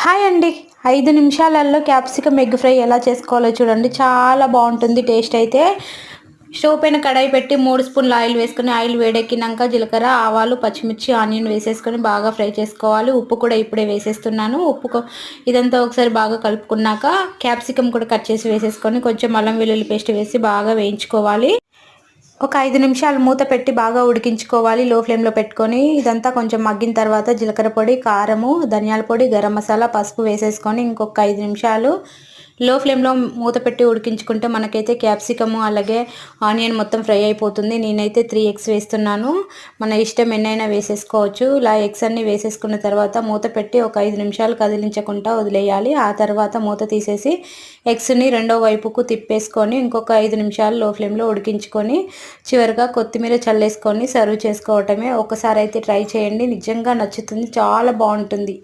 Hi అండి. 5 నిమిషాలలో capsicum egg fry ఎలా చేసుకోవాలో చూడండి. చాలా బాగుంటుంది టేస్ట్ అయితే. స్టవ్ పైన కడాయి పెట్టి 3 స్పూన్ల ఆయిల్ వేసుకొని ఆయిల్ వేడెక్కినాక జీలకర్ర, ఆవాలు, పచ్చిమిర్చి, ఆనియన్ వేసేసుకొని బాగా ఫ్రై చేసుకోవాలి. ఉప్పు కూడా ఇప్పుడే వేసేస్తున్నాను. ఇదంతా ఒకసారి బాగా కలుపుకున్నాక క్యాప్సికమ్ కూడా కట్ చేసి వేసేసుకొని కొంచెం అల్లం వెల్లుల్లి పేస్ట్ వేసి బాగా వేయించుకోవాలి. ఒక 5 నిమిషాలు మూత పెట్టి బాగా ఉడికించుకోవాలి లో ఫ్లేమ్లో పెట్టుకొని. ఇదంతా కొంచెం మగ్గిన తర్వాత జీలకర్ర పొడి, కారము, ధనియాల పొడి, గరం మసాలా, పసుపు వేసేసుకొని ఇంకొక 5 నిమిషాలు లో ఫ్లేమ్లో మూత పెట్టి ఉడికించుకుంటే మనకైతే క్యాప్సికము అలాగే ఆనియన్ మొత్తం ఫ్రై అయిపోతుంది. నేనైతే 3 ఎగ్స్ వేస్తున్నాను. మన ఇష్టం ఎన్నైనా వేసేసుకోవచ్చు. ఇలా ఎగ్స్ అన్నీ వేసేసుకున్న తర్వాత మూత పెట్టి ఒక 5 నిమిషాలు కదిలించకుండా వదిలేయాలి. ఆ తర్వాత మూత తీసేసి ఎగ్స్ని రెండో వైపుకు తిప్పేసుకొని ఇంకొక 5 నిమిషాలు లో ఫ్లేమ్లో ఉడికించుకొని చివరిగా కొత్తిమీర చల్లేసుకొని సర్వ్ చేసుకోవటమే. ఒకసారి అయితే ట్రై చేయండి, నిజంగా నచ్చుతుంది, చాలా బాగుంటుంది.